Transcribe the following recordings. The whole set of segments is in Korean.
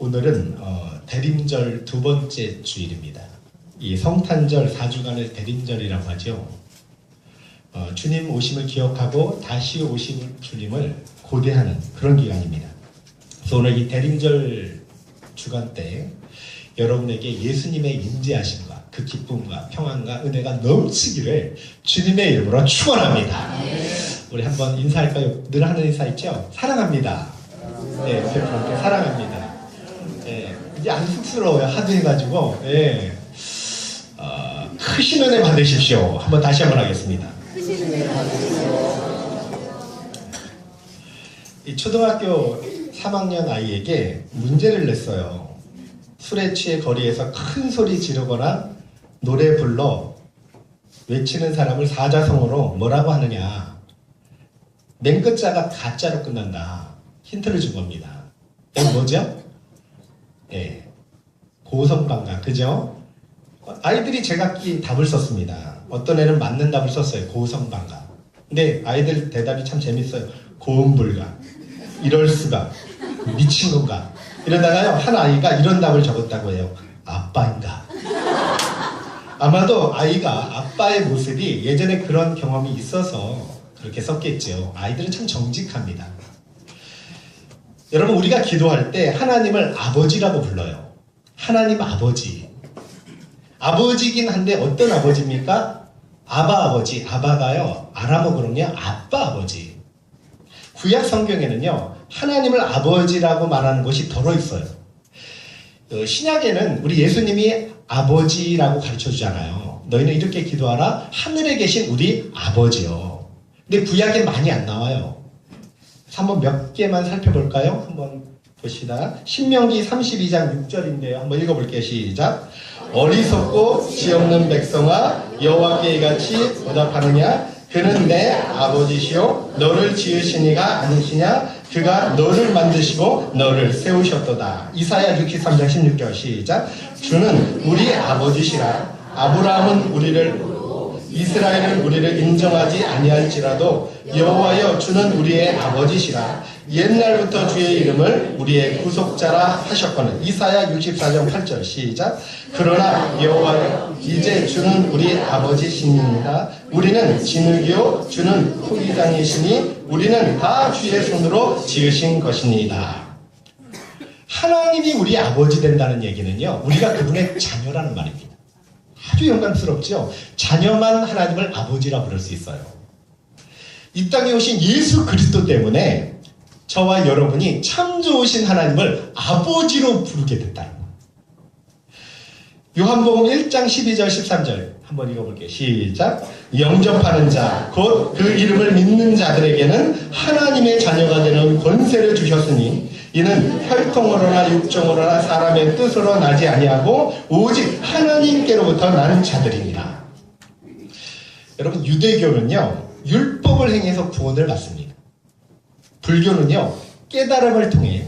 오늘은 대림절 두 번째 주일입니다. 이 성탄절 4주간을 대림절이라고 하죠. 주님 오심을 기억하고 다시 오실 주님을 고대하는 그런 기간입니다. 그래서 오늘 이 대림절 주간 때 여러분에게 예수님의 임재하심과 그 기쁨과 평안과 은혜가 넘치기를 주님의 이름으로 축원합니다. 우리 한번 인사할까요? 늘 하는 인사 있죠? 사랑합니다. 네, 옆에 분께 사랑합니다. 네, 이제 안 쑥스러워요. 하도 해가지고. 네. 크신 은혜 받으십시오. 한번 다시 한번 하겠습니다. 크신 은혜 받으십시오. 이 초등학교 3학년 아이에게 문제를 냈어요. 술에 취해 거리에서 큰 소리 지르거나 노래 불러 외치는 사람을 사자성어로 뭐라고 하느냐. 맨 끝자가 가짜로 끝난다. 힌트를 준 겁니다. 이건 뭐죠? 예, 고성방가. 그죠? 아이들이 제각기 답을 썼습니다. 어떤 애는 맞는 답을 썼어요. 고성방가. 근데 아이들 대답이 참 재밌어요. 고음불가. 이럴수가. 미친 건가. 이러다가요, 한 아이가 이런 답을 적었다고 해요. 아빠인가. 아마도 아이가 아빠의 모습이 예전에 그런 경험이 있어서 그렇게 썼겠죠. 아이들은 참 정직합니다. 여러분, 우리가 기도할 때 하나님을 아버지라고 불러요. 하나님 아버지. 아버지긴 한데 어떤 아버지입니까? 아바 아버지. 아바가요, 아람어로는요 아빠 아버지. 구약 성경에는요 하나님을 아버지라고 말하는 것이 덜어 있어요. 신약에는 우리 예수님이 아버지라고 가르쳐 주잖아요. 너희는 이렇게 기도하라. 하늘에 계신 우리 아버지요. 근데 구약에 많이 안 나와요. 한번 몇 개만 살펴볼까요? 한번 봅시다. 신명기 32장 6절인데요. 한번 읽어볼게요. 시작. 어리석고 지없는 백성아, 여호와께 이같이 보답하느냐? 그는 내 아버지시요 너를 지으신 이가 아니시냐? 그가 너를 만드시고 너를 세우셨도다. 이사야 63장 16절 시작. 주는 우리 아버지시라. 아브라함은 우리를, 이스라엘은 우리를 인정하지 아니할지라도 여호와여 주는 우리의 아버지시라. 옛날부터 주의 이름을 우리의 구속자라 하셨거늘. 이사야 64장 8절 시작. 그러나 여호와여 이제 주는 우리 아버지시니이다. 우리는 진흙이요 주는 토기장이시니 우리는 다 주의 손으로 지으신 것이니이다. 하나님이 우리 아버지 된다는 얘기는요, 우리가 그분의 자녀라는 말입니다. 아주 영광스럽죠. 자녀만 하나님을 아버지라 부를 수 있어요. 이 땅에 오신 예수 그리스도 때문에 저와 여러분이 참 좋으신 하나님을 아버지로 부르게 됐다는 거예요. 요한복음 1장 12절 13절 한번 읽어볼게요. 시작. 영접하는 자 곧 그 이름을 믿는 자들에게는 하나님의 자녀가 되는 권세를 주셨으니 이는 혈통으로나 육종으로나 사람의 뜻으로 나지 아니하고 오직 하나님께로부터 난 자들이니라. 여러분, 유대교는요 율법을 행해서 구원을 받습니다. 불교는요 깨달음을 통해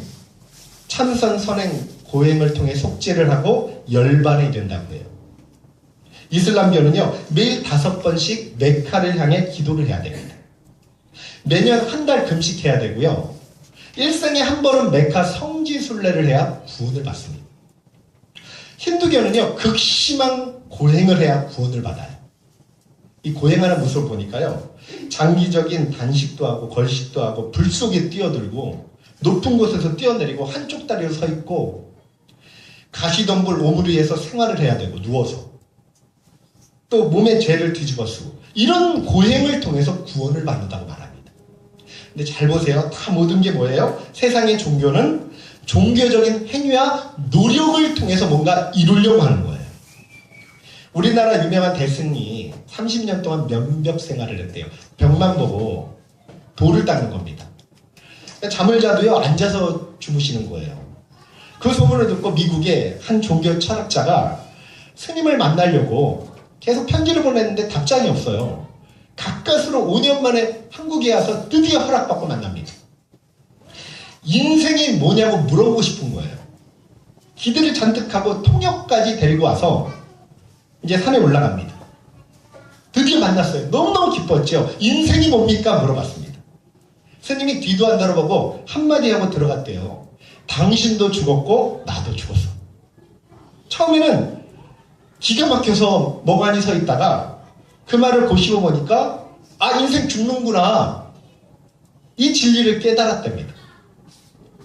참선 선행 고행을 통해 속죄를 하고 열반이 된다고 해요. 이슬람교는요 매일 5번씩 메카를 향해 기도를 해야 됩니다. 매년 한 달 금식해야 되고요, 일생에 한 번은 메카 성지순례를 해야 구원을 받습니다. 힌두교는요 극심한 고행을 해야 구원을 받아요. 이 고행하는 모습을 보니까요 장기적인 단식도 하고 걸식도 하고 불 속에 뛰어들고 높은 곳에서 뛰어내리고 한쪽 다리로 서 있고 가시덤불 오므리에서 생활을 해야 되고 누워서 또 몸에 죄를 뒤집어 쓰고 이런 고행을 통해서 구원을 받는다고 말합니다. 근데 잘 보세요. 다 모든 게 뭐예요? 세상의 종교는 종교적인 행위와 노력을 통해서 뭔가 이루려고 하는 거예요. 우리나라 유명한 대승이 30년 동안 면벽 생활을 했대요. 벽만 보고 돌을 닦는 겁니다. 잠을 자도요 앉아서 주무시는 거예요. 그 소문을 듣고 미국의 한 종교 철학자가 스님을 만나려고 계속 편지를 보냈는데 답장이 없어요. 가까스로 5년 만에 한국에 와서 드디어 허락받고 만납니다. 인생이 뭐냐고 물어보고 싶은 거예요. 기대를 잔뜩 하고 통역까지 데리고 와서 이제 산에 올라갑니다. 드디어 만났어요. 너무너무 기뻤죠. 인생이 뭡니까? 물어봤습니다. 스님이 뒤도 안 돌아보고 한마디 하고 들어갔대요. 당신도 죽었고 나도 죽었어. 처음에는 기가 막혀서 멍하니 서 있다가 그 말을 고시고 보니까 아, 인생 죽는구나, 이 진리를 깨달았답니다.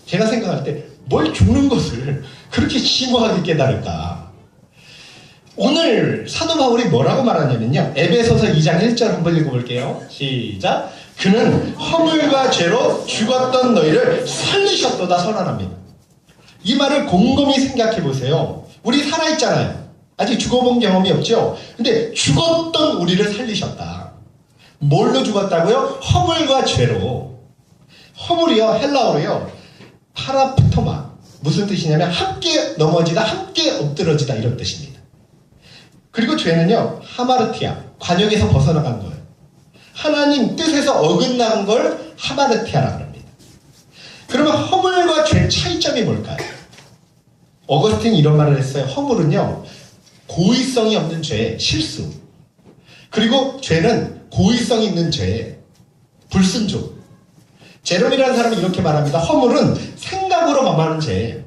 제가 생각할 때 뭘 죽는 것을 그렇게 심오하게 깨달을까. 오늘 사도 바울이 뭐라고 말하냐면요, 에베소서 2장 1절 한번 읽어볼게요. 시작. 그는 허물과 죄로 죽었던 너희를 살리셨도다 선언합니다. 이 말을 곰곰이 생각해 보세요. 우리 살아있잖아요. 아직 죽어본 경험이 없죠. 근데 죽었던 우리를 살리셨다. 뭘로 죽었다고요? 허물과 죄로. 허물이요, 헬라어로요, 파라프토마. 무슨 뜻이냐면 함께 넘어지다, 함께 엎드러지다, 이런 뜻입니다. 그리고 죄는요, 하마르티아, 관역에서 벗어나간 거예요. 하나님 뜻에서 어긋난 걸 하마르티아라고 합니다. 그러면 허물과 죄의 차이점이 뭘까요? 어거스틴이 이런 말을 했어요. 허물은요, 고의성이 없는 죄, 실수. 그리고 죄는 고의성이 있는 죄, 불순종. 제롬이라는 사람은 이렇게 말합니다. 허물은 생각으로 범하는 죄,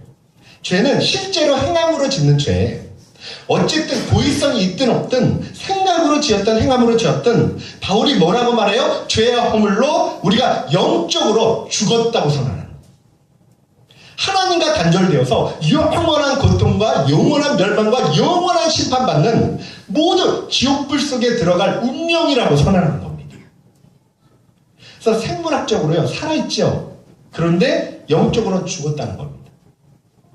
죄는 실제로 행함으로 짓는 죄. 어쨌든 고의성이 있든 없든 생각으로 지었든 행함으로 지었든 바울이 뭐라고 말해요? 죄와 허물로 우리가 영적으로 죽었다고 선언하는, 하나님과 단절되어서 영원한 고통과 영원한 멸망과 영원한 심판받는 모두 지옥불 속에 들어갈 운명이라고 선언하는 겁니다. 그래서 생물학적으로요, 살아있죠. 그런데 영적으로는 죽었다는 겁니다.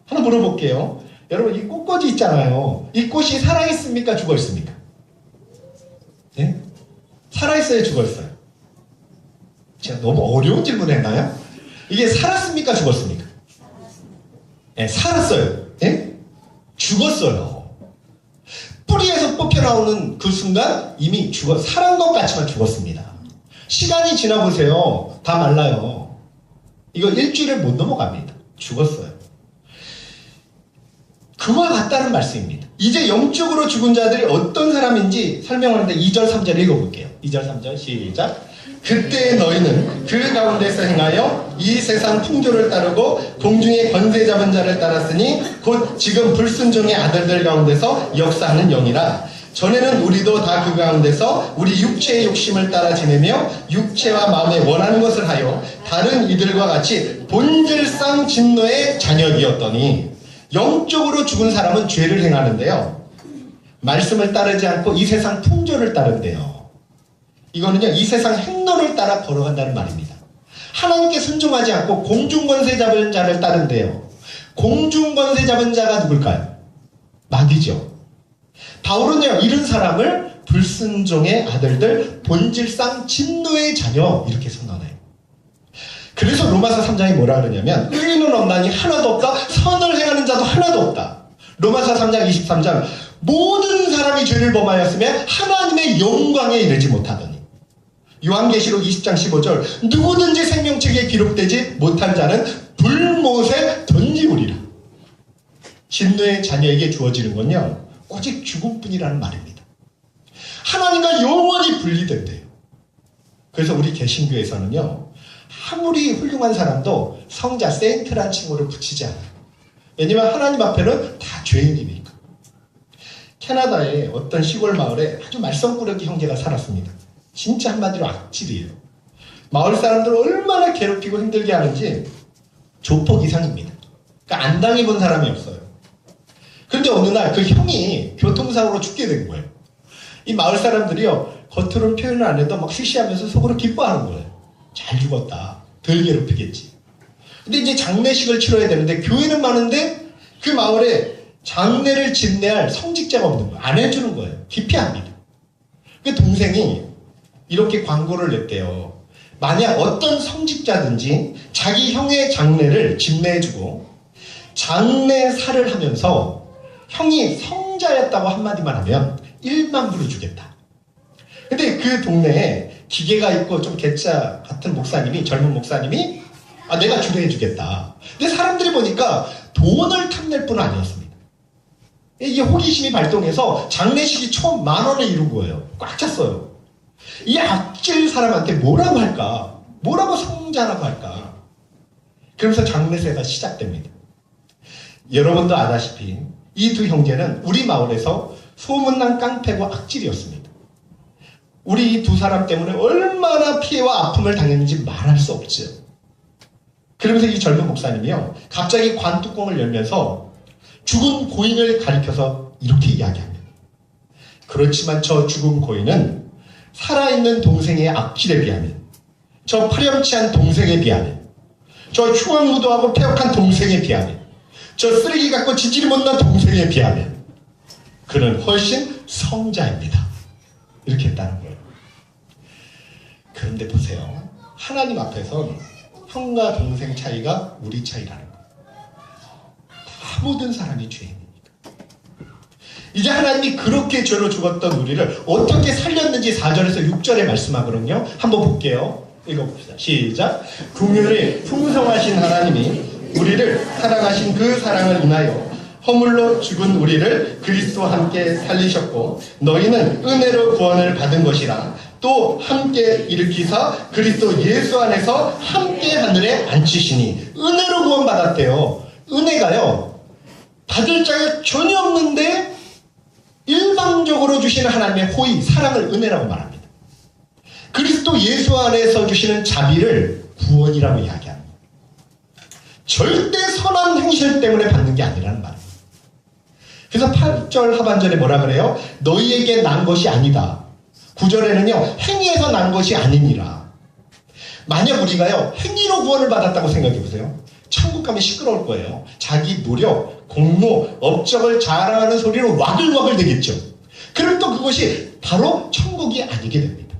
하나 물어볼게요. 여러분, 이 꽃꽂이 있잖아요. 이 꽃이 살아있습니까? 죽어있습니까? 네? 살아있어요? 죽어있어요? 제가 너무 어려운 질문 했나요? 이게 살았습니까? 죽었습니까? 네, 살았어요. 네? 죽었어요. 뿌리에서 뽑혀나오는 그 순간 이미 살은 것 같지만 죽었습니다. 시간이 지나보세요. 다 말라요. 이거 일주일을 못 넘어갑니다. 죽었어요. 그와 같다는 말씀입니다. 이제 영적으로 죽은 자들이 어떤 사람인지 설명하는데 2절 3절 읽어볼게요. 2절 3절 시작. 그때 너희는 그 가운데서 행하여 이 세상 풍조를 따르고 공중의 권세 잡은 자를 따랐으니 곧 지금 불순종의 아들들 가운데서 역사하는 영이라. 전에는 우리도 다 그 가운데서 우리 육체의 욕심을 따라 지내며 육체와 마음에 원하는 것을 하여 다른 이들과 같이 본질상 진노의 자녀이었더니. 영적으로 죽은 사람은 죄를 행하는데요, 말씀을 따르지 않고 이 세상 풍조를 따른대요. 이거는요, 이 세상 행로를 따라 걸어간다는 말입니다. 하나님께 순종하지 않고 공중권세 잡은 자를 따른대요. 공중권세 잡은 자가 누굴까요? 마귀죠. 바울은요, 이런 사람을 불순종의 아들들, 본질상 진노의 자녀, 이렇게 선언해요. 그래서 로마서 3장이 뭐라 그러냐면 의인은 없나니 하나도 없다, 선을 행하는 자도 하나도 없다. 로마서 3장 23절 모든 사람이 죄를 범하였으며 하나님의 영광에 이르지 못하더니. 요한계시록 20장 15절 누구든지 생명책에 기록되지 못한 자는 불못에 던지우리라. 진노의 자녀에게 주어지는 건요, 오직 죽음뿐이라는 말입니다. 하나님과 영원히 분리된대요. 그래서 우리 개신교에서는요, 아무리 훌륭한 사람도 성자, 세인트란 칭호를 붙이지 않아요. 왜냐면 하나님 앞에는 다 죄인이니까. 캐나다의 어떤 시골 마을에 아주 말썽꾸러기 형제가 살았습니다. 진짜 한마디로 악질이에요. 마을 사람들을 얼마나 괴롭히고 힘들게 하는지 조폭 이상입니다. 그러니까 안 당해본 사람이 없어요. 그런데 어느 날 그 형이 교통사고로 죽게 된 거예요. 이 마을 사람들이요, 겉으로는 표현을 안 해도 막 시시하면서 속으로 기뻐하는 거예요. 잘 죽었다. 덜 괴롭히겠지. 근데 이제 장례식을 치러야 되는데 교회는 많은데 그 마을에 장례를 집례할 성직자가 없는 거예요. 안 해주는 거예요. 기피합니다. 그 동생이 이렇게 광고를 냈대요. 만약 어떤 성직자든지 자기 형의 장례를 집례해주고 장례사를 하면서 형이 성자였다고 한마디만 하면 1만 불을 주겠다. 근데 그 동네에 기계가 있고 좀 개짜 같은 목사님이, 젊은 목사님이 내가 주례해주겠다. 근데 사람들이 보니까 돈을 탐낼 뿐 아니었습니다. 이게 호기심이 발동해서 장례식이 총 10,000원에 이룬 거예요. 꽉 찼어요. 이 악질 사람한테 뭐라고 할까? 뭐라고 성자라고 할까? 그러면서 장례세가 시작됩니다. 여러분도 아다시피 이 두 형제는 우리 마을에서 소문난 깡패고 악질이었습니다. 우리 이 두 사람 때문에 얼마나 피해와 아픔을 당했는지 말할 수 없죠. 그러면서 이 젊은 목사님이요, 갑자기 관뚜껑을 열면서 죽은 고인을 가리켜서 이렇게 이야기합니다. 그렇지만 저 죽은 고인은 살아있는 동생의 악질에 비하면, 저 파렴치한 동생에 비하면, 저 흉악무도하고 폐역한 동생에 비하면, 저 쓰레기 같고 지질이 못난 동생에 비하면 그는 훨씬 성자입니다. 이렇게 했다는 거예요. 그런데 보세요. 하나님 앞에선 형과 동생 차이가 우리 차이라는 거예요. 다 모든 사람이 죄인입니다. 이제 하나님이 그렇게 죄로 죽었던 우리를 어떻게 살렸는지 4절에서 6절에 말씀하거든요. 한번 볼게요. 읽어봅시다. 시작. 긍휼이 풍성하신 하나님이 우리를 사랑하신 그 사랑을 인하여 허물로 죽은 우리를 그리스도와 함께 살리셨고 너희는 은혜로 구원을 받은 것이라 또 함께 일으키사 그리스도 예수 안에서 함께 하늘에 앉히시니 은혜로 구원받았대요. 은혜가요, 받을 자가 전혀 없는데 일방적으로 주시는 하나님의 호의, 사랑을 은혜라고 말합니다. 그리스도 예수 안에서 주시는 자비를 구원이라고 이야기합니다. 절대 선한 행실 때문에 받는 게 아니라는 말입니다. 그래서 8절 하반절에 뭐라 그래요? 너희에게 난 것이 아니다. 9절에는요, 행위에서 난 것이 아니니라. 만약 우리가요, 행위로 구원을 받았다고 생각해 보세요. 천국 가면 시끄러울 거예요. 자기 노력, 공로, 업적을 자랑하는 소리로 와글와글 되겠죠. 그럼 또 그것이 바로 천국이 아니게 됩니다.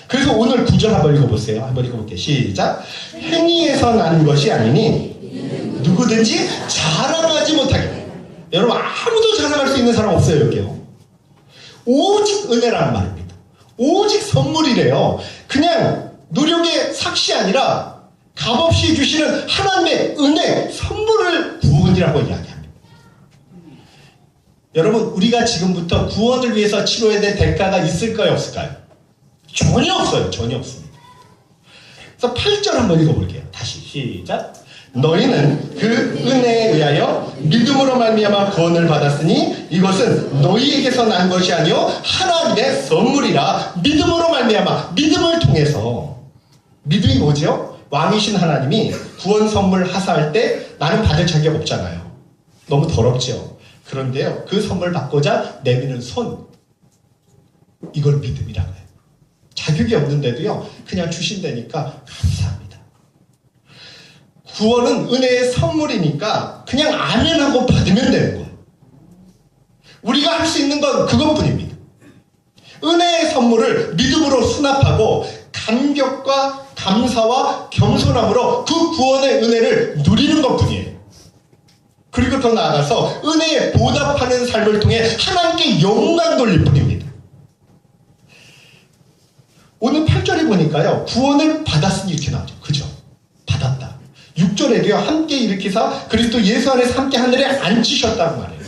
그래서 오늘 9절 한번 읽어보세요. 한번 읽어볼게요. 시작. 행위에서 난 것이 아니니 누구든지 자랑하지 못하게. 여러분, 아무도 자랑할 수 있는 사람 없어요, 여기요. 오직 은혜라는 말입니다. 오직 선물이래요. 그냥 노력의 삭시 아니라 값없이 주시는 하나님의 은혜, 선물을 구원이라고 이야기합니다. 여러분, 우리가 지금부터 구원을 위해서 치러야 될 대가가 있을까요, 없을까요? 전혀 없어요. 전혀 없습니다. 그래서 8절 한번 읽어볼게요. 다시 시작. 너희는 그 은혜에 의하여 믿음으로 말미암아 구원을 받았으니 이것은 너희에게서 난 것이 아니요 하나님의 선물이라. 믿음으로 말미암아, 믿음을 통해서. 믿음이 뭐죠? 왕이신 하나님이 구원 선물 하사할 때 나는 받을 자격 없잖아요. 너무 더럽죠. 그런데요, 그 선물 받고자 내미는 손, 이걸 믿음이라고 해요. 자격이 없는데도요, 그냥 주신다니까 감사합니다. 구원은 은혜의 선물이니까 그냥 아멘 하고 받으면 되는 거예요. 우리가 할 수 있는 건 그것뿐입니다. 은혜의 선물을 믿음으로 수납하고 감격과 감사와 겸손함으로 그 구원의 은혜를 누리는 것뿐이에요. 그리고 더 나아가서 은혜에 보답하는 삶을 통해 하나님께 영광 돌릴 뿐입니다. 오늘 8절에 보니까요, 구원을 받았으니 이렇게 나오죠. 그죠? 받았다. 6절에도요, 함께 일으키사 그리스도 예수 안에서 함께 하늘에 앉히셨다고 말해요.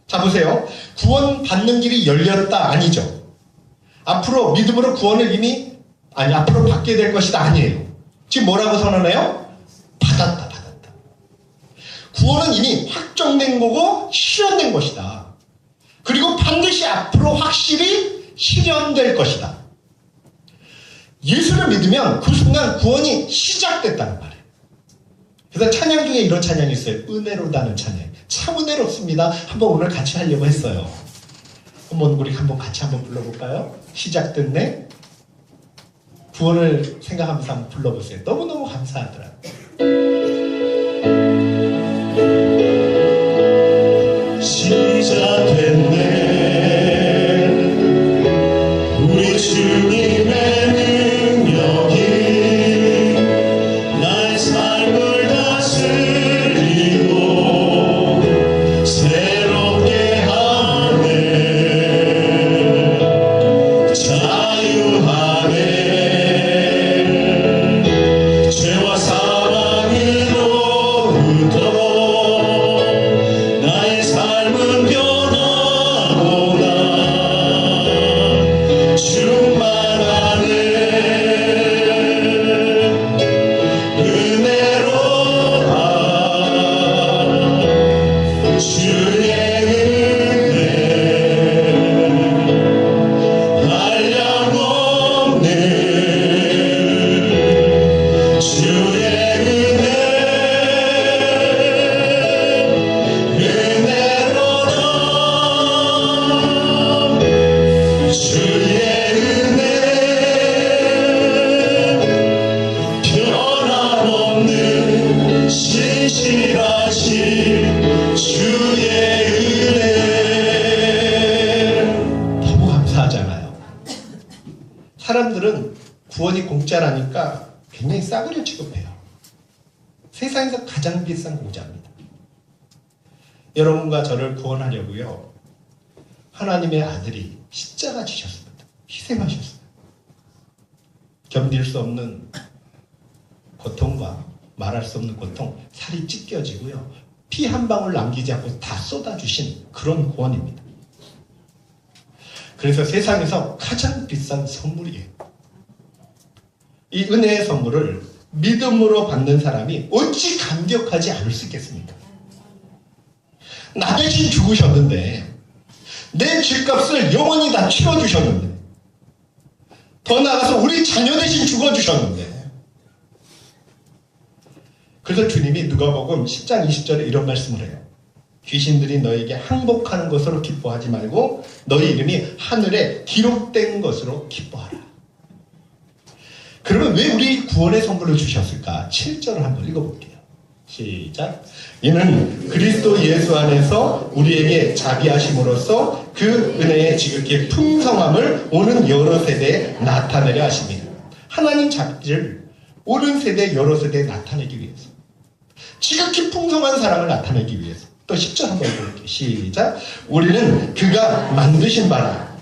자, 보세요. 구원 받는 길이 열렸다, 아니죠? 앞으로 믿음으로 구원을 앞으로 받게 될 것이다, 아니에요. 지금 뭐라고 선언해요? 받았다, 받았다. 구원은 이미 확정된 거고 실현된 것이다. 그리고 반드시 앞으로 확실히 실현될 것이다. 예수를 믿으면 그 순간 구원이 시작됐다는 말이에요. 그래서 찬양 중에 이런 찬양이 있어요. 은혜로다는 찬양. 참 은혜롭습니다. 한번 오늘 같이 하려고 했어요. 우리 한번 같이 한번 불러볼까요? 시작됐네. 구원을 생각하면서 한번 불러보세요. 너무너무 감사하더라고요. 시작됐네. 우리 주님의 능력이 나의 삶을 다스리고 새롭게 하네. 자유하네. 죄와 사망 싸구려 취급해요. 세상에서 가장 비싼 공자입니다. 여러분과 저를 구원하려고요. 하나님의 아들이 십자가 지셨습니다. 희생하셨어요. 견딜 수 없는 고통과 말할 수 없는 고통, 살이 찢겨지고요. 피 한 방울 남기지 않고 다 쏟아주신 그런 구원입니다. 그래서 세상에서 가장 비싼 선물이에요. 이 은혜의 선물을 믿음으로 받는 사람이 어찌 감격하지 않을 수 있겠습니까? 나 대신 죽으셨는데, 내 죗값을 영원히 다 치러주셨는데, 더 나아가서 우리 자녀 대신 죽어주셨는데, 그래서 주님이 누가복음 10장 20절에 이런 말씀을 해요. 귀신들이 너에게 항복하는 것으로 기뻐하지 말고 너희 이름이 하늘에 기록된 것으로 기뻐하라. 그러면 왜 우리 구원의 선물을 주셨을까? 7절을 한번 읽어볼게요. 시작. 이는 그리스도 예수 안에서 우리에게 자비하심으로써 그 은혜의 지극히 풍성함을 오는 여러 세대에 나타내려 하십니다. 하나님 자비를 오는 세대 여러 세대에 나타내기 위해서, 지극히 풍성한 사랑을 나타내기 위해서. 또 10절 한번 볼게요. 시작. 우리는 그가 만드신 바라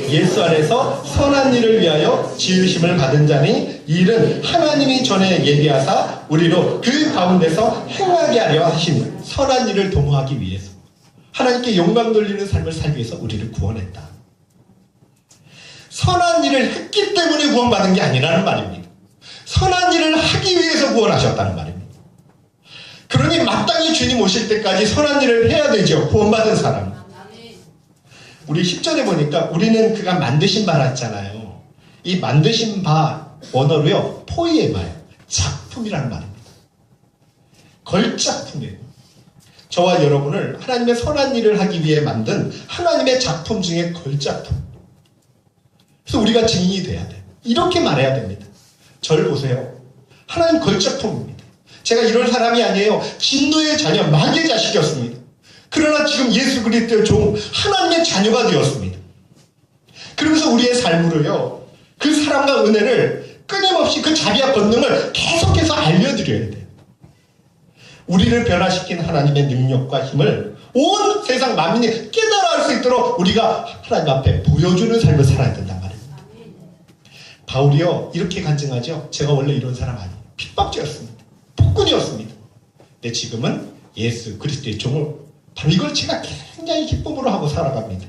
예수 안에서 선한 일을 위하여 지으심을 받은 자니 이 일은 하나님이 전에 예비하사 우리로 그 가운데서 행하게 하려 하시니 선한 일을 도모하기 위해서, 하나님께 영광 돌리는 삶을 살기 위해서 우리를 구원했다. 선한 일을 했기 때문에 구원받은 게 아니라는 말입니다. 선한 일을 하기 위해서 구원하셨다는 말입니다. 그러니 마땅히 주님 오실 때까지 선한 일을 해야 되죠. 구원받은 사람. 우리 10절에 보니까 우리는 그가 만드신 바라 했잖아요. 이 만드신 바 원어로요, 포이에마예요. 작품이라는 말입니다. 걸작품이에요. 저와 여러분을 하나님의 선한 일을 하기 위해 만든 하나님의 작품 중에 걸작품. 그래서 우리가 증인이 돼야 돼요. 이렇게 말해야 됩니다. 저를 보세요. 하나님 걸작품입니다. 제가 이런 사람이 아니에요. 진노의 자녀, 마귀의 자식이었습니다. 그러나 지금 예수 그리스도의 종, 하나님의 자녀가 되었습니다. 그러면서 우리의 삶으로요, 그 사랑과 은혜를 끊임없이 그 자비와 권능을 계속해서 알려드려야 돼요. 우리를 변화시킨 하나님의 능력과 힘을 온 세상 만민이 깨달아 알 수 있도록 우리가 하나님 앞에 보여주는 삶을 살아야 된단 말입니다. 바울이요, 이렇게 간증하죠. 제가 원래 이런 사람 아니에요. 핍박죄였습니다. 폭군이었습니다. 근데 지금은 예수 그리스도의 종을, 바로 이걸 제가 굉장히 기쁨으로 하고 살아갑니다.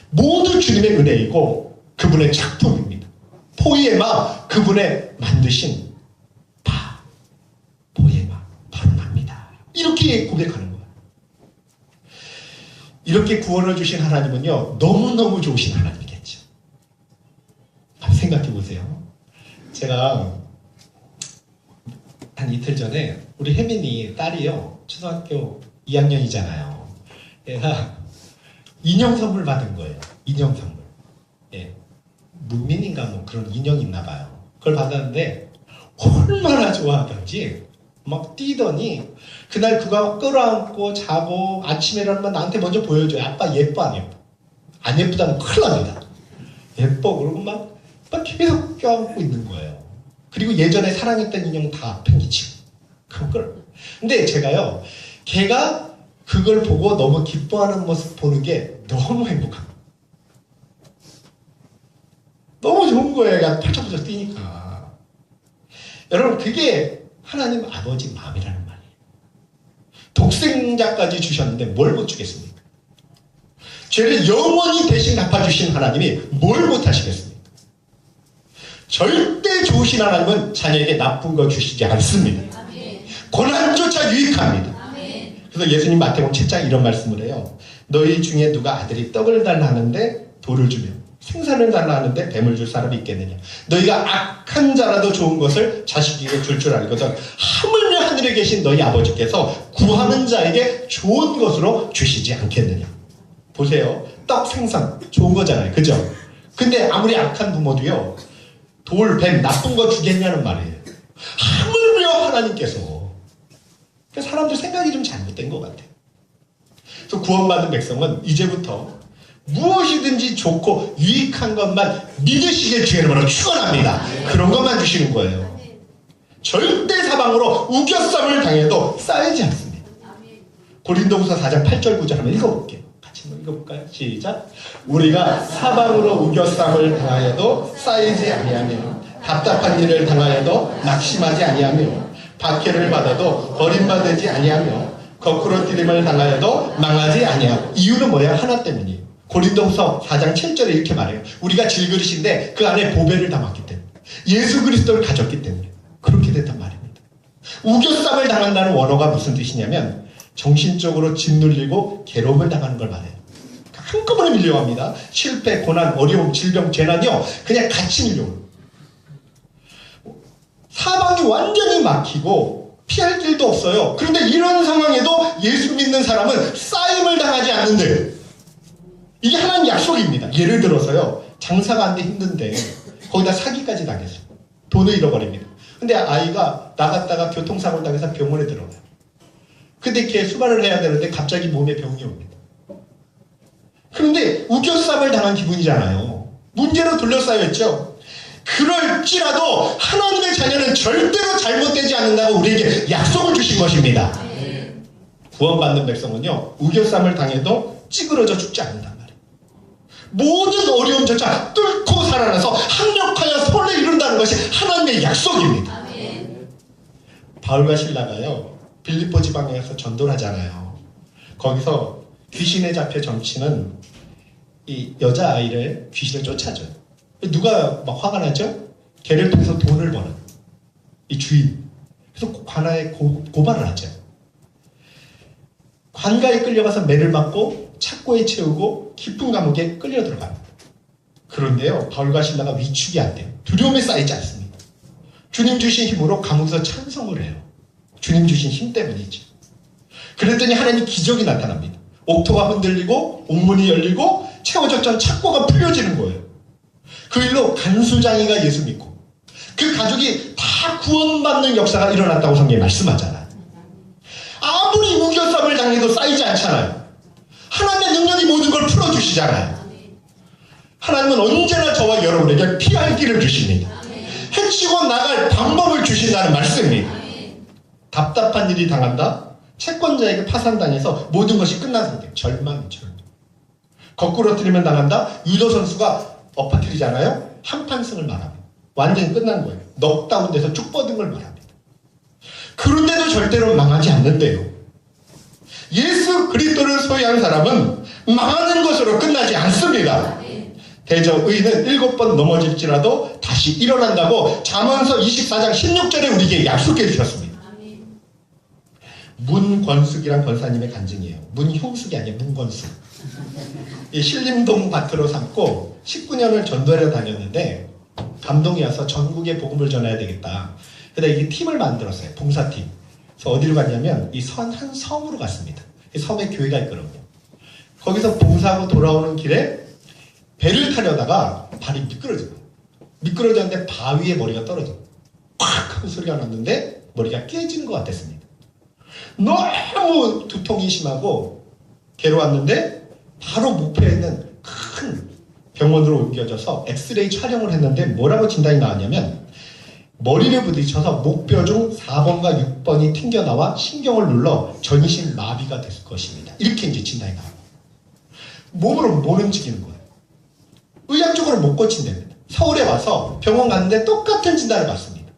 모두 주님의 은혜이고 그분의 작품입니다. 포이에마, 그분의 만드신 바, 포이에마, 바로 납니다. 이렇게 고백하는 거예요. 이렇게 구원을 주신 하나님은요, 너무너무 좋으신 하나님이겠죠. 한번 생각해 보세요. 제가 한 이틀 전에 우리 혜민이 딸이요, 초등학교 2학년이잖아요. 얘가 인형 선물 받은 거예요. 인형 선물. 예. 문민인가 뭐 그런 인형이 있나 봐요. 그걸 받았는데 얼마나 좋아하던지 막 뛰더니 그날 그거 끌어안고 자고 아침에 일어나면 나한테 먼저 보여줘요. 아빠 예뻐 안 예뻐? 안 예쁘다면 큰일 납니다. 예뻐. 그러고 막 계속 껴안고 있는 거예요. 그리고 예전에 사랑했던 인형 다 팽개치고 그걸. 근데 제가요, 걔가 그걸 보고 너무 기뻐하는 모습 보는 게 너무 행복합니다. 너무 좋은 거예요. 그냥 펄쩍펄쩍 뛰니까. 여러분, 그게 하나님 아버지 마음이라는 말이에요. 독생자까지 주셨는데 뭘 못 주겠습니까? 죄를 영원히 대신 갚아주신 하나님이 뭘 못하시겠습니까? 절대 좋으신 하나님은 자녀에게 나쁜 거 주시지 않습니다. 고난조차 유익합니다. 그래서 예수님 마태복음 7장 이런 말씀을 해요. 너희 중에 누가 아들이 떡을 달라 하는데 돌을 주며 생선을 달라 하는데 뱀을 줄 사람이 있겠느냐. 너희가 악한 자라도 좋은 것을 자식에게 줄 알거든 하물며 하늘에 계신 너희 아버지께서 구하는 자에게 좋은 것으로 주시지 않겠느냐. 보세요. 떡, 생선 좋은 거잖아요. 그죠? 근데 아무리 악한 부모도요, 돌, 뱀, 나쁜 거 주겠냐는 말이에요. 하물며 하나님께서. 사람들 생각이 좀 잘못된 것 같아요. 그래서 구원받은 백성은 이제부터 무엇이든지 좋고 유익한 것만 믿으시길 주의 이름으로 축원합니다. 그런 것만 주시는 거예요. 절대 사방으로 우겨쌈을 당해도 쌓이지 않습니다. 고린도후서 4장 8절 9절 한번 읽어볼게요. 같이 한번 읽어볼까요? 시작. 우리가 사방으로 우겨쌈을 당하여도 쌓이지 아니하며 답답한 일을 당하여도 낙심하지 아니하며 박해를 받아도 버림받지 아니하며 거꾸로 뛰림을 당하여도 망하지 아니하고. 이유는 뭐야? 하나 때문이에요. 고린도후서 4장 7절에 이렇게 말해요. 우리가 질그릇인데 그 안에 보배를 담았기 때문에, 예수 그리스도를 가졌기 때문에 그렇게 됐단 말입니다. 우겨쌈을 당한다는 원어가 무슨 뜻이냐면 정신적으로 짓눌리고 괴로움을 당하는 걸 말해요. 한꺼번에 밀려갑니다. 실패, 고난, 어려움, 질병, 재난이요, 그냥 같이 밀려오는. 사방이 완전히 막히고 피할 길도 없어요. 그런데 이런 상황에도 예수 믿는 사람은 쌓임을 당하지 않는데, 이게 하나님 약속입니다. 예를 들어서요, 장사가 안 돼 힘든데 거기다 사기까지 당했어요. 돈을 잃어버립니다. 근데 아이가 나갔다가 교통사고를 당해서 병원에 들어가요. 근데 걔 수발을 해야 되는데 갑자기 몸에 병이 옵니다. 그런데 우겨쌈을 당한 기분이잖아요. 문제로 둘러싸여 있죠. 그럴지라도 하나님의 자녀는 절대로 잘못되지 않는다고 우리에게 약속을 주신 것입니다. 구원받는 백성은요, 우겨쌈을 당해도 찌그러져 죽지 않는단 말이에요. 모든 어려움조차 뚫고 살아나서 합력하여 손을 이룬다는 것이 하나님의 약속입니다. 바울과 실라가요, 빌립보 지방에 가서 전도를 하잖아요. 거기서 귀신에 잡혀 점치는 이 여자아이를 귀신을 쫓아줘요. 누가 막 화가 나죠? 걔를 통해서 돈을 버는 이 주인. 그래서 관아에 고발을 하죠. 관가에 끌려가서 매를 맞고 착고에 채우고 깊은 감옥에 끌려 들어갑니다. 그런데요, 바울과 실라가 위축이 안 돼요. 두려움에 쌓이지 않습니다. 주님 주신 힘으로 감옥에서 찬송을 해요. 주님 주신 힘 때문이죠. 그랬더니 하나님 기적이 나타납니다. 옥토가 흔들리고 옥문이 열리고 채워졌던 착고가 풀려지는 거예요. 그 일로 간수장이가 예수 믿고 그 가족이 다 구원받는 역사가 일어났다고 성경이 말씀하잖아요. 아무리 우겨쌈을 당해도 쌓이지 않잖아요. 하나님의 능력이 모든 걸 풀어주시잖아요. 하나님은 언제나 저와 여러분에게 피할 길을 주십니다. 해치고 나갈 방법을 주신다는 말씀입니다. 답답한 일이 당한다? 채권자에게 파산당해서 모든 것이 끝난 상태. 절망. 거꾸로 틀리면 당한다? 유도 선수가 엎어뜨리잖아요? 한판승을 말합니다. 완전히 끝난 거예요. 넉다운 돼서 쭉 뻗은 걸 말합니다. 그런데도 절대로 망하지 않는데요. 예수 그리스도를 소유한 사람은 망하는 것으로 끝나지 않습니다. 대저 의인은 7번 넘어질지라도 다시 일어난다고 잠언서 24장 16절에 우리에게 약속해 주셨습니다. 문권숙이란 권사님의 간증이에요. 문형숙이 아니에요. 문권숙. 신림동 밭으로 삼고 19년을 전도하러 다녔는데 감동이 와서 전국에 복음을 전해야 되겠다. 그래서 이게 팀을 만들었어요. 봉사팀. 그래서 어디로 갔냐면 이 한 섬으로 갔습니다. 이 섬에 교회가 있거든요. 거기서 봉사하고 돌아오는 길에 배를 타려다가 발이 미끄러져요. 미끄러졌는데 바위에 머리가 떨어져요. 콱 하고 소리가 났는데 머리가 깨지는 것 같았습니다. 너무 두통이 심하고 괴로웠는데 바로 목표에 있는 큰 병원으로 옮겨져서 엑스레이 촬영을 했는데 뭐라고 진단이 나왔냐면 머리를 부딪혀서 목뼈 중 4번과 6번이 튕겨나와 신경을 눌러 전신 마비가 됐을 것입니다. 이렇게 이제 진단이 나와요. 몸으로 못 움직이는 거예요. 의학적으로 못 고친답니다. 서울에 와서 병원 갔는데 똑같은 진단을 받습니다.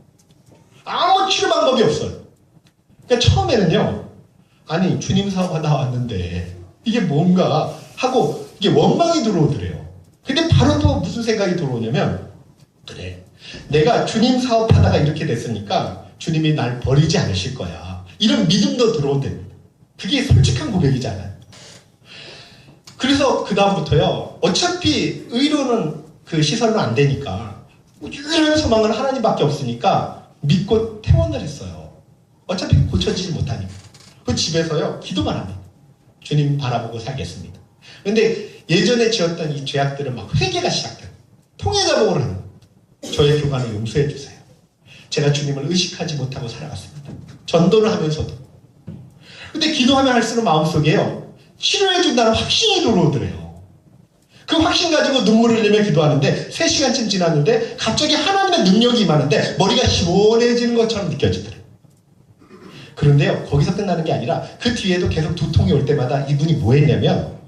아무 치료 방법이 없어요. 그러니까 처음에는요, 아니 주님 사업하다 왔는데 이게 뭔가 하고 이게 원망이 들어오더래요. 근데 바로 또 무슨 생각이 들어오냐면, 그래, 내가 주님 사업하다가 이렇게 됐으니까 주님이 날 버리지 않으실 거야. 이런 믿음도 들어온답니다. 그게 솔직한 고백이잖아요. 그래서 그 다음부터요, 어차피 의료는 그 시설은 안 되니까 유일한 소망은 하나님밖에 없으니까 믿고 퇴원을 했어요. 어차피 고쳐지지 못하니까. 그 집에서요, 기도만 합니다. 주님 바라보고 살겠습니다. 근데 예전에 지었던 이 죄악들은 막 회개가 시작돼요. 통해자복을 하는 거예요. 저의 교만을 용서해 주세요. 제가 주님을 의식하지 못하고 살아갔습니다. 전도를 하면서도. 근데 기도하면 할수록 마음속에요, 치료해 준다는 확신이 들어오더래요. 그 확신 가지고 눈물을 흘리며 기도하는데 3시간쯤 지났는데 갑자기 하나님의 능력이 임하는데 머리가 시원해지는 것처럼 느껴지더래요. 그런데요, 거기서 끝나는 게 아니라 그 뒤에도 계속 두통이 올 때마다 이분이 뭐 했냐면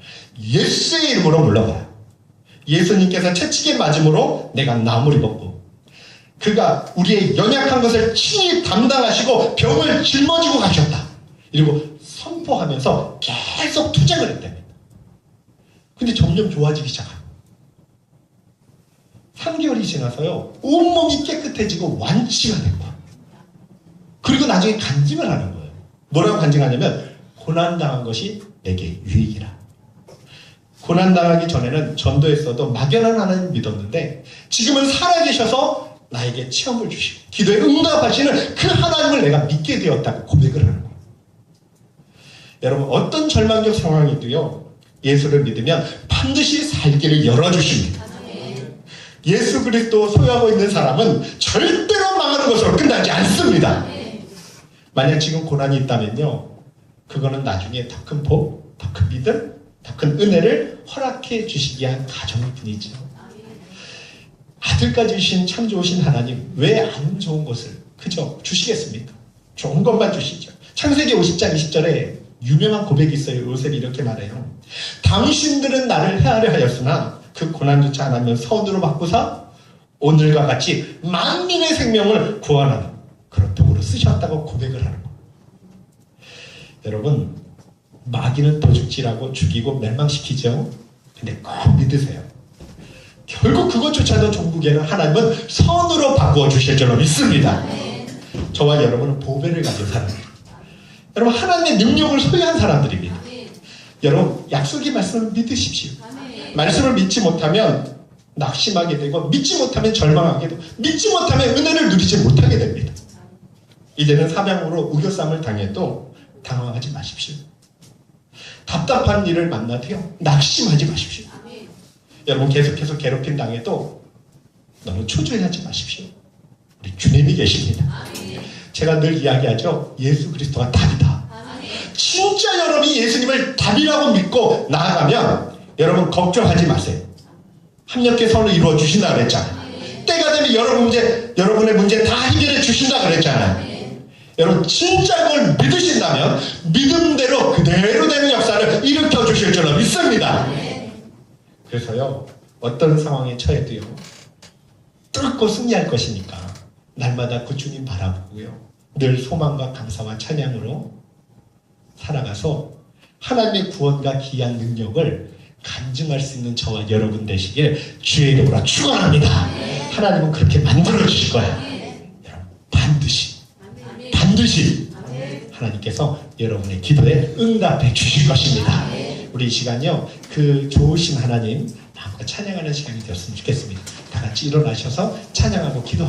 예수의 이름으로 물러가요. 예수님께서 채찍에 맞음으로 내가 나무를 입었고 그가 우리의 연약한 것을 친히 담당하시고 병을 짊어지고 가셨다. 그리고 선포하면서 계속 투쟁을 했답니다. 근데 점점 좋아지기 시작합니다. 3개월이 지나서요, 온몸이 깨끗해지고 완치가 된 거예요. 그리고 나중에 간증을 하는 거예요. 뭐라고 간증하냐면 고난당한 것이 내게 유익이라. 고난당하기 전에는 전도했어도 막연한 하나님 믿었는데 지금은 살아계셔서 나에게 체험을 주시고 기도에 응답하시는 그 하나님을 내가 믿게 되었다고 고백을 하는 거예요. 여러분, 어떤 절망적 상황이도요, 예수를 믿으면 반드시 살길을 열어주십니다. 예수 그리스도 소유하고 있는 사람은 절대로 망하는 것으로 끝나지 않습니다. 만약 지금 고난이 있다면요, 그거는 나중에 더 큰 복, 더 큰 믿음, 더 큰 은혜를 허락해 주시기 위한 가정일 뿐이죠. 아들까지 주신 참 좋으신 하나님, 왜 안 좋은 것을 그저 주시겠습니까? 좋은 것만 주시죠. 창세기 50장 20절에 유명한 고백이 있어요. 요셉이 이렇게 말해요. 당신들은 나를 해하려 하였으나 그 고난조차 안 하면 선으로 바꾸사 오늘과 같이 만민의 생명을 구원하는 그런 도구로 쓰셨다고 고백을 하는 거예요. 여러분, 마귀는 도둑질하고 죽이고 멸망시키죠. 근데 꼭 믿으세요. 결국 그것조차도 종국에는 하나님은 선으로 바꾸어 주실 줄로 믿습니다. 저와 여러분은 보배를 가진 사람입니다. 여러분, 하나님의 능력을 소유한 사람들입니다. 여러분, 약속의 말씀을 믿으십시오. 말씀을 믿지 못하면 낙심하게 되고, 믿지 못하면 절망하게 되고, 믿지 못하면 은혜를 누리지 못하게 됩니다. 이제는 사명으로 우겨쌈을 당해도 당황하지 마십시오. 답답한 일을 만나도요, 낙심하지 마십시오. 여러분, 계속해서 괴롭힘 당해도 너무 초조해하지 마십시오. 우리 주님이 계십니다. 제가 늘 이야기하죠. 예수 그리스도가 답이다. 진짜 여러분이 예수님을 답이라고 믿고 나아가면 여러분 걱정하지 마세요. 합력의 선을 이루어 주신다 그랬잖아요. 때가 되면 여러분의 문제 다 해결해 주신다 그랬잖아요. 여러분, 진짜 걸 믿으신다면 믿음대로 그대로 되는 역사를 일으켜 주실 줄로 믿습니다. 그래서요, 어떤 상황에 처해도요, 뚫고 승리할 것이니까 날마다 그 주님 바라보고요, 늘 소망과 감사와 찬양으로 살아가서 하나님의 구원과 귀한 능력을 간증할 수 있는 저와 여러분 되시길 주의 이름으로 축원합니다. 하나님은 그렇게 만들어 주실 거예요. 여러분, 반드시 하나님께서 여러분의 기도에 응답해 주실 것입니다. 우리 이 시간요, 그 좋으신 하나님 마음껏 찬양하는 시간이 되었으면 좋겠습니다. 다 같이 일어나셔서 찬양하고 기도하겠습니다.